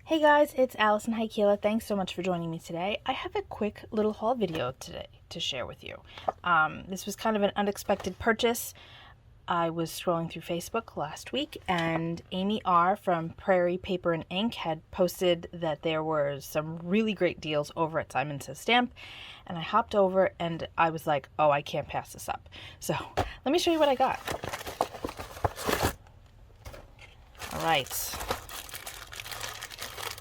Hey guys, it's Alison Heikkila. Thanks so much for joining me today. I have a quick little haul video today to share with you. This was kind of an unexpected purchase. I was scrolling through Facebook last week and Amy R. from Prairie Paper and Ink had posted that there were some really great deals over at Simon Says Stamp, and I hopped over and I was like, oh, I can't pass this up. So let me show you what I got. All right.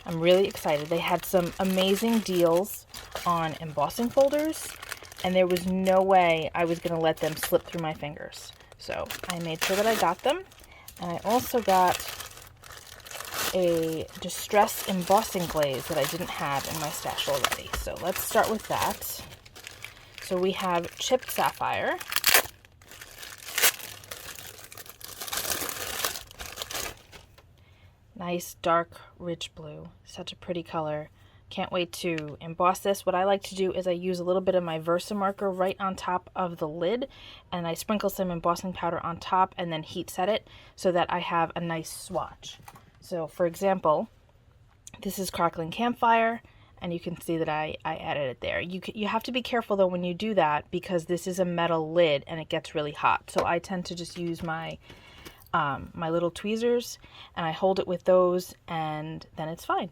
I'm really excited. They had some amazing deals on embossing folders, and there was no way I was going to let them slip through my fingers. So I made sure that I got them, and I also got a distress embossing glaze that I didn't have in my stash already. So let's start with that. So we have chipped sapphire. Nice dark rich blue, such a pretty color. Can't wait to emboss this. What I like to do is I use a little bit of my Versamarker right on top of the lid, and I sprinkle some embossing powder on top and then heat set it so that I have a nice swatch. So for example, this is Crackling Campfire, and you can see that I added it there. You have to be careful though when you do that because this is a metal lid and it gets really hot. So I tend to just use my little tweezers and I hold it with those and then it's fine.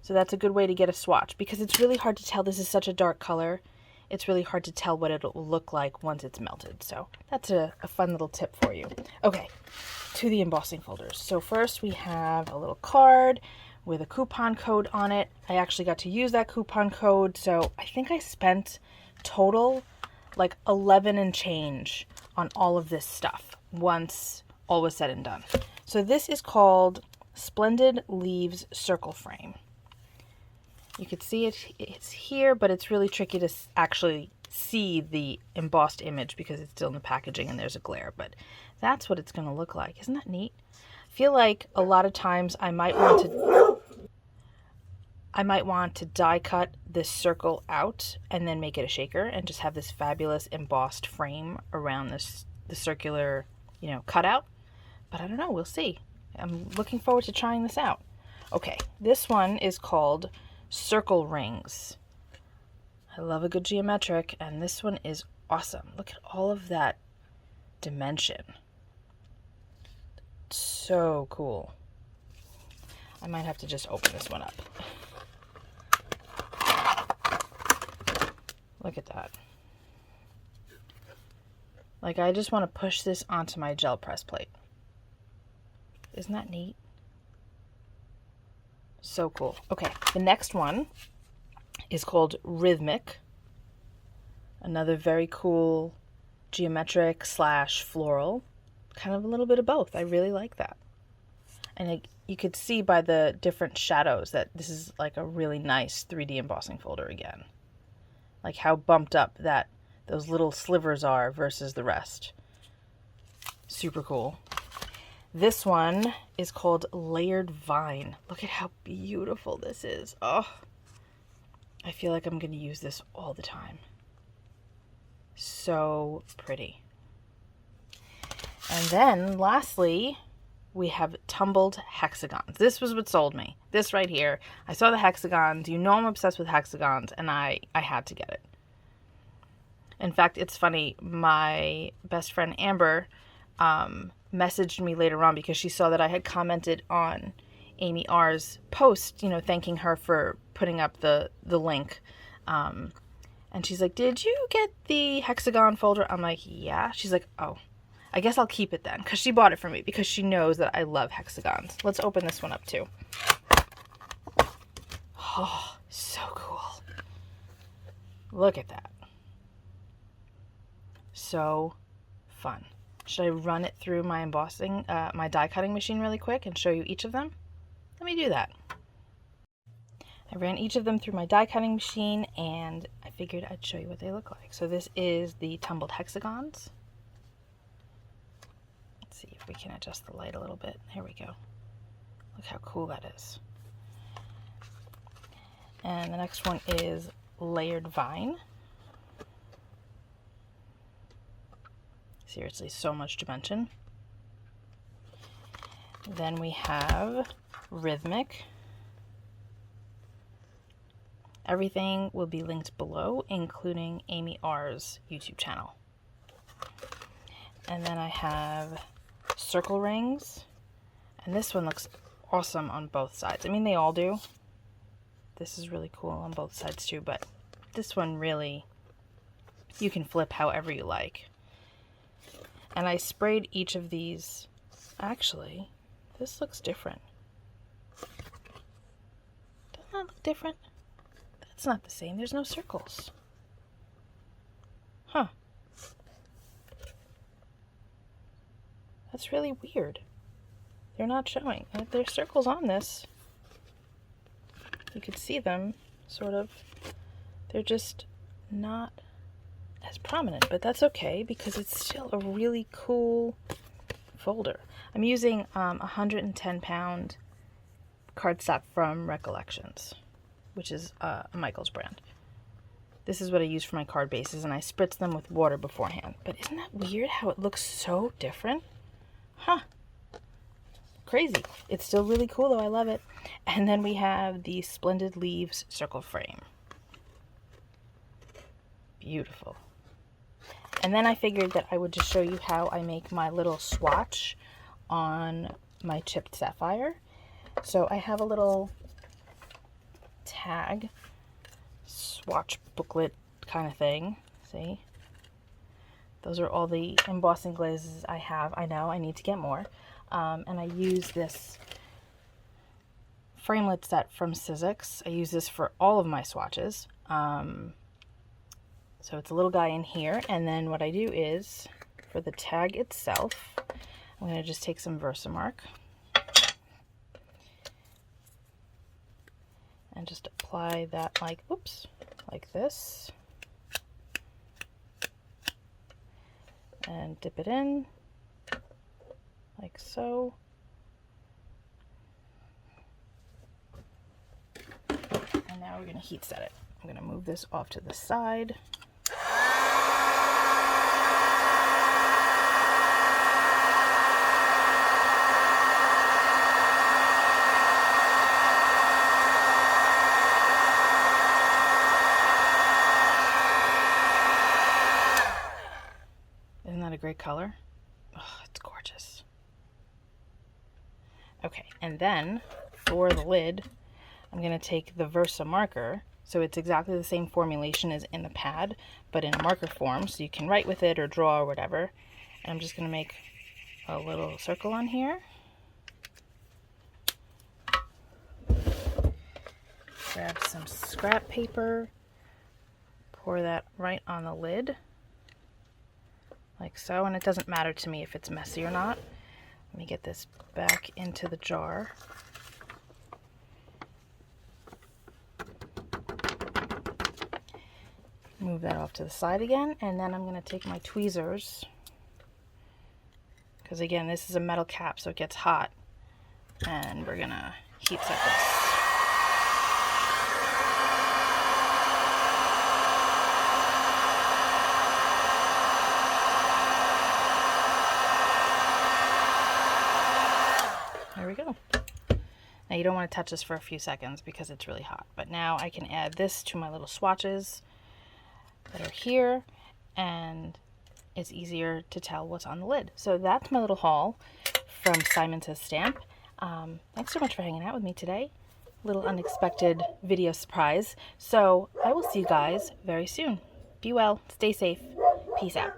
So that's a good way to get a swatch because it's really hard to tell. This is such a dark color. It's really hard to tell what it'll look like once it's melted. So that's a fun little tip for you. Okay, to the embossing folders. So first we have a little card with a coupon code on it. I actually got to use that coupon code. So I think I spent total like 11 and change on all of this stuff once all was said and done. So this is called Splendid Leaves Circle Frame. You can see it's here, but it's really tricky to actually see the embossed image because it's still in the packaging and there's a glare, but that's what it's going to look like. Isn't that neat? I feel like a lot of times I might want to die cut this circle out and then make it a shaker and just have this fabulous embossed frame around the circular, cutout. But I don't know, we'll see. I'm looking forward to trying this out. Okay, this one is called Circle Rings. I love a good geometric, and this one is awesome. Look at all of that dimension. So cool. I might have to just open this one up. Look at that. Like, I just want to push this onto my gel press plate. Isn't that neat? So cool. Okay, the next one is called Rhythmic. Another very cool geometric / floral. Kind of a little bit of both. I really like that. And you could see by the different shadows that this is like a really nice 3D embossing folder again. Like how bumped up that those little slivers are versus the rest. Super cool. This one is called Layered Vine. Look at how beautiful this is. Oh, I feel like I'm going to use this all the time. So pretty. And then lastly, we have Tumbled Hexagons. This was what sold me. This right here. I saw the hexagons. You know I'm obsessed with hexagons, and I had to get it. In fact, it's funny. My best friend Amber messaged me later on because she saw that I had commented on Amy R's post, thanking her for putting up the link. And she's like, did you get the hexagon folder? I'm like, yeah. She's like, oh, I guess I'll keep it then. Because she bought it for me because she knows that I love hexagons. Let's open this one up too. Oh, so cool. Look at that. So fun. Should I run it through my embossing, my die cutting machine really quick and show you each of them? Let me do that. I ran each of them through my die cutting machine and I figured I'd show you what they look like. So this is the Tumbled Hexagons. Let's see if we can adjust the light a little bit. Here we go. Look how cool that is. And the next one is Layered Vine. Seriously, so much dimension. Then we have Rhythmic. Everything will be linked below, including Amy R's YouTube channel. And then I have circle rings, and this one looks awesome on both sides. I mean, they all do. This is really cool on both sides too, but this one really, you can flip however you like. And I sprayed each of these. Actually, this looks different. Doesn't that look different? That's not the same. There's no circles. Huh. That's really weird. They're not showing. There's circles on this. You could see them, sort of. They're just not as prominent, but that's okay because it's still a really cool folder. I'm using 110-pound cardstock from Recollections, which is a Michael's brand. This is what I use for my card bases, and I spritz them with water beforehand. But isn't that weird how it looks so different? Huh. Crazy. It's still really cool though. I love it. And then we have the Splendid Leaves circle frame. Beautiful. And then I figured that I would just show you how I make my little swatch on my chipped sapphire. So I have a little tag, swatch booklet kind of thing. See? Those are all the embossing glazes I have. I know I need to get more. And I use this framelit set from Sizzix. I use this for all of my swatches. So it's a little guy in here. And then what I do is, for the tag itself, I'm going to just take some Versamark and just apply that like, oops, like this. And dip it in, like so. And now we're going to heat set it. I'm going to move this off to the side. Isn't that a great color? Oh, it's gorgeous. Okay, and then for the lid, I'm going to take the Versa marker. So it's exactly the same formulation as in the pad, but in a marker form, so you can write with it or draw or whatever. And I'm just going to make a little circle on here. Grab some scrap paper, pour that right on the lid, like so, and it doesn't matter to me if it's messy or not. Let me get this back into the jar. Move that off to the side again, and then I'm going to take my tweezers, because again, this is a metal cap, so it gets hot, and we're going to heat set this. There we go. Now you don't want to touch this for a few seconds because it's really hot, but now I can add this to my little swatches that are here, and it's easier to tell what's on the lid. So that's my little haul from Simon Says Stamp. Thanks so much for hanging out with me today. Little unexpected video surprise. So I will see you guys very soon. Be well, stay safe, peace out.